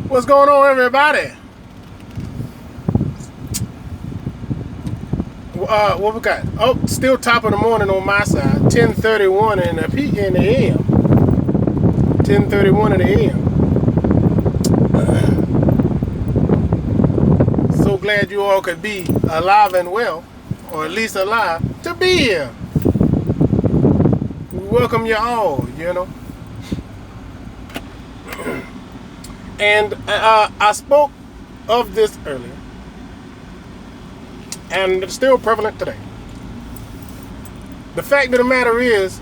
What's going on, everybody? What we got? Oh, still top of the morning on my side. 10:31 in the AM. 10:31 in the AM. So glad you all could be alive and well, or at least alive to be here. We welcome you all, you know. And I spoke of this earlier, and it's still prevalent today. The fact of the matter is,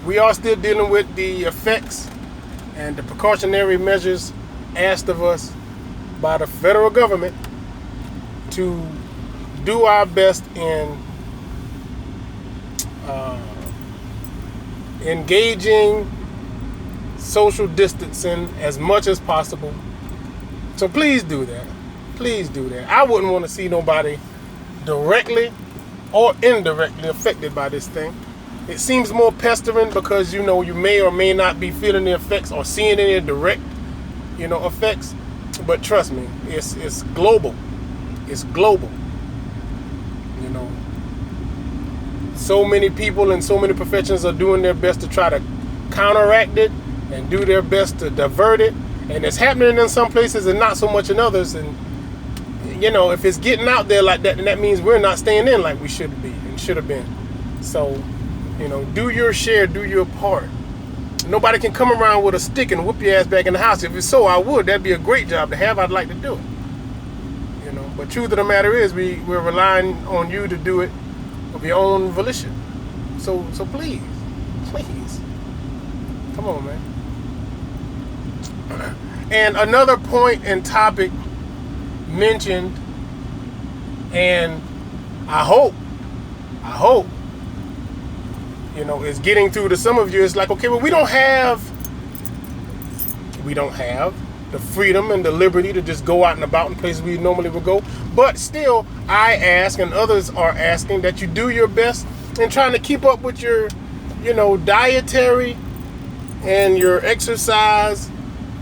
we are still dealing with the effects and the precautionary measures asked of us by the federal government to do our best in engaging social distancing as much as possible. So please do that. Please do that. I wouldn't want to see nobody directly or indirectly affected by this thing. It seems more pestering because, you know, you may or may not be feeling the effects or seeing any direct, you know, effects. But trust me, it's global. It's global. You know, so many people in so many professions are doing their best to try to counteract it and do their best to divert it, and it's happening in some places and not so much in others. And you know, if it's getting out there like that, then that means we're not staying in like we should be and should have been. So, you know, do your share, do your part. Nobody can come around with a stick and whoop your ass back in the house. If it's so, I would. That'd be a great job to have. I'd like to do it. You know, but truth of the matter is, we're relying on you to do it of your own volition. So please, come on, man. And another point and topic mentioned, and I hope, you know, is getting through to some of you. It's like, okay, well, we don't have the freedom and the liberty to just go out and about in places we normally would go. But still, I ask, and others are asking, that you do your best in trying to keep up with your, you know, dietary and your exercise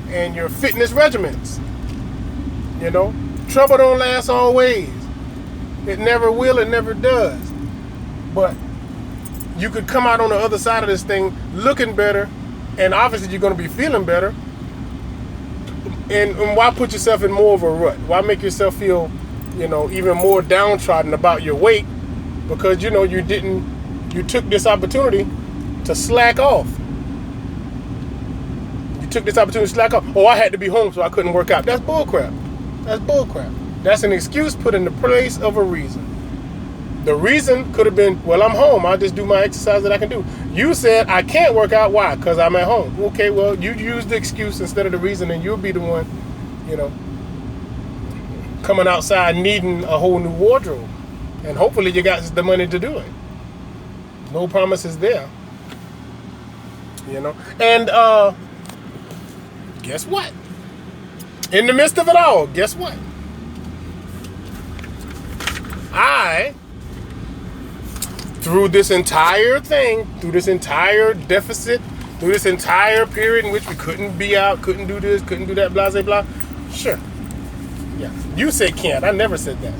and your fitness regimens. You know, trouble don't last always. It never will, it never does. But you could come out on the other side of this thing looking better, and obviously you're going to be feeling better. And why put yourself in more of a rut? Why make yourself feel, you know, even more downtrodden about your weight? Because, you know, you took this opportunity to slack off. Took this opportunity to slack off. Oh, I had to be home so I couldn't work out. That's bullcrap. That's an excuse put in the place of a reason. The reason could have been, well, I'm home. I'll just do my exercise that I can do. You said I can't work out. Why? Because I'm at home. Okay, well, you use the excuse instead of the reason, and you'll be the one, you know, coming outside needing a whole new wardrobe. And hopefully you got the money to do it. No promises there. You know? And, guess what? In the midst of it all, guess what? Through this entire thing, through this entire deficit, through this entire period in which we couldn't be out, couldn't do this, couldn't do that, blah, blah, blah. Sure. Yeah. You said can't. I never said that.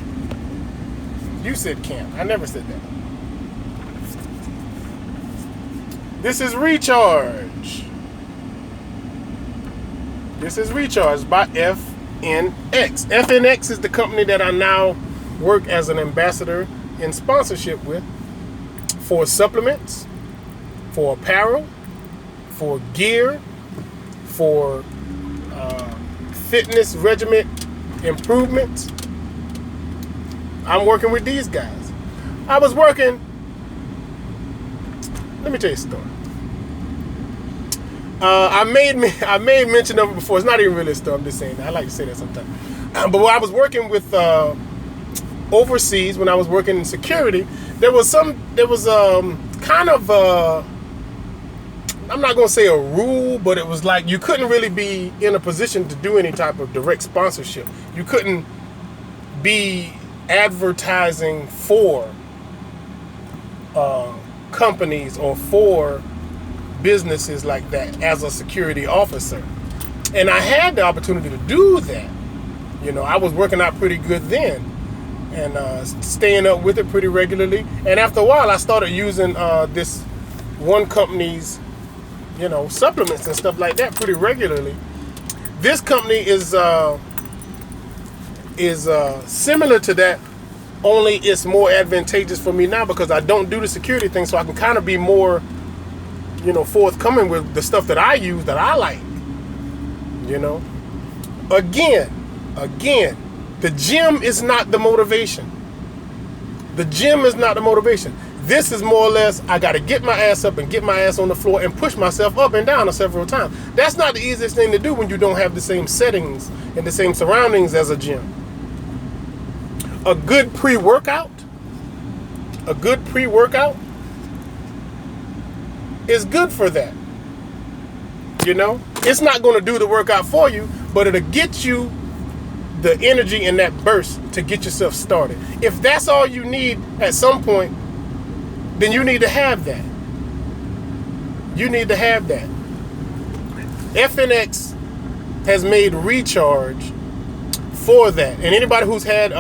You said can't. I never said that. This is Recharge. This is Recharge by FNX. FNX is the company that I now work as an ambassador in sponsorship with for supplements, for apparel, for gear, for fitness regimen improvements. I'm working with these guys. Let me tell you a story. I made mention of it before. It's not even really a story. I'm just saying that. I like to say that sometimes. But when I was working with overseas, when I was working in security, there was kind of I'm not gonna say a rule, but it was like you couldn't really be in a position to do any type of direct sponsorship. You couldn't be advertising for companies or for businesses like that as a security officer. And I had the opportunity to do that. You know, I was working out pretty good then, and staying up with it pretty regularly. And after a while, I started using this one company's, you know, supplements and stuff like that pretty regularly. This company is similar to that, only it's more advantageous for me now because I don't do the security thing, so I can kind of be more, you know, forthcoming with the stuff that I use that I like. You know, again, the gym is not the motivation. The gym is not the motivation. This is more or less, I got to get my ass up and get my ass on the floor and push myself up and down several times. That's not the easiest thing to do when you don't have the same settings and the same surroundings as a gym. A good pre-workout is good for that. You know, it's not going to do the workout for you, but it'll get you the energy and that burst to get yourself started. If that's all you need at some point, then you need to have that. You need to have that. FNX has made recharge for that. And anybody who's had,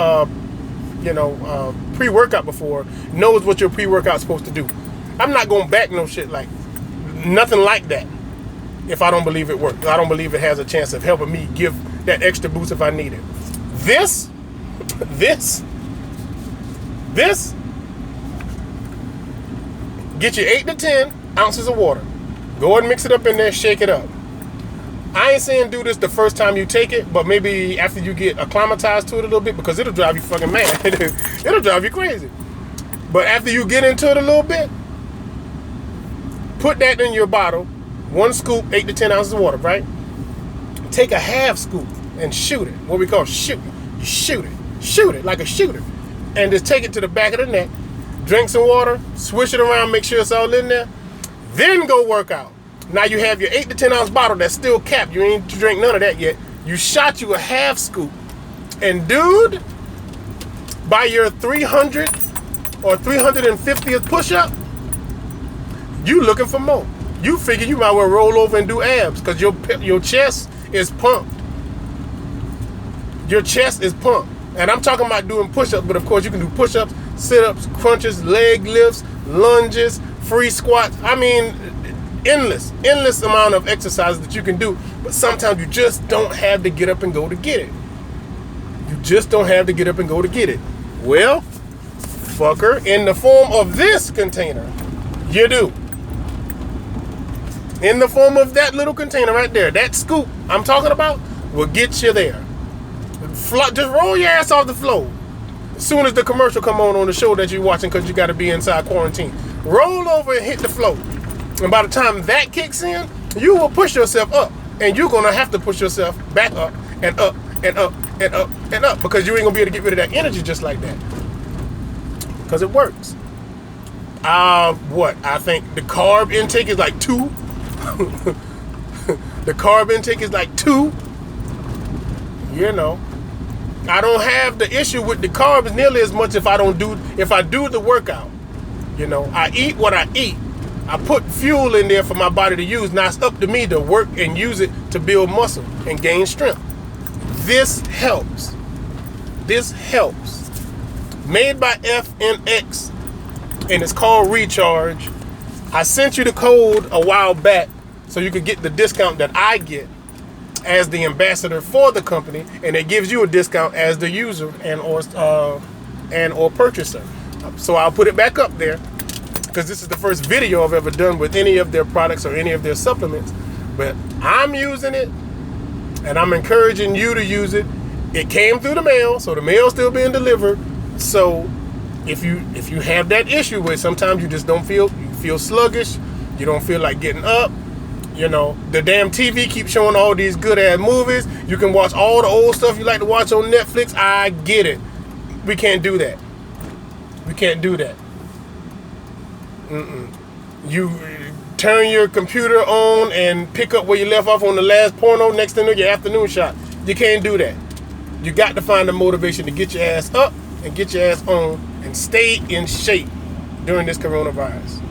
pre-workout before knows what your pre-workout's supposed to do. I'm not going to back no shit like, nothing like that if I don't believe it works. I don't believe it has a chance of helping me give that extra boost if I need it. This, get you 8 to 10 ounces of water. Go ahead and mix it up in there, shake it up. I ain't saying do this the first time you take it, but maybe after you get acclimatized to it a little bit, because it'll drive you fucking mad. It'll drive you crazy. But after you get into it a little bit, put that in your bottle. 1 scoop, 8 to 10 ounces of water, right? Take a half scoop and shoot it. What we call shoot. You shoot it. Shoot it like a shooter. And just take it to the back of the neck. Drink some water, swish it around, make sure it's all in there. Then go work out. Now you have your 8 to 10 ounce bottle that's still capped. You ain't drink none of that yet. You shot you a half scoop. And dude, by your 300th or 350th push-up, you looking for more. You figure you might well roll over and do abs because your chest is pumped. Your chest is pumped. And I'm talking about doing push-ups, but of course you can do push-ups, sit-ups, crunches, leg lifts, lunges, free squats. I mean, endless amount of exercises that you can do. But sometimes you just don't have to get up and go to get it. You just don't have to get up and go to get it. Well, fucker, in the form of this container, you do. In the form of that little container right there, that scoop I'm talking about will get you there. Just roll your ass off the floor as soon as the commercial come on the show that you're watching because you got to be inside quarantine. Roll over and hit the floor. And by the time that kicks in, you will push yourself up. And you're going to have to push yourself back up and up and up and up and up because you ain't going to be able to get rid of that energy just like that. Because it works. I think the carb intake is like 2. The carb intake is like 2. You know. I don't have the issue with the carbs nearly as much if I do the workout. You know, I eat what I eat. I put fuel in there for my body to use. Now it's up to me to work and use it to build muscle and gain strength. This helps. This helps. Made by FNX, and it's called Recharge. I sent you the code a while back so you could get the discount that I get as the ambassador for the company, and it gives you a discount as the user and or purchaser. So I'll put it back up there because this is the first video I've ever done with any of their products or any of their supplements. But I'm using it, and I'm encouraging you to use it. It came through the mail, so the mail's still being delivered. So if you have that issue where sometimes you just don't feel sluggish, you don't feel like getting up. You know, the damn TV keeps showing all these good ass movies. You can watch all the old stuff you like to watch on Netflix. I get it. We can't do that. We can't do that. You turn your computer on and pick up where you left off on the last porno next to your afternoon shot. You can't do that. You got to find the motivation to get your ass up and get your ass on and stay in shape during this coronavirus.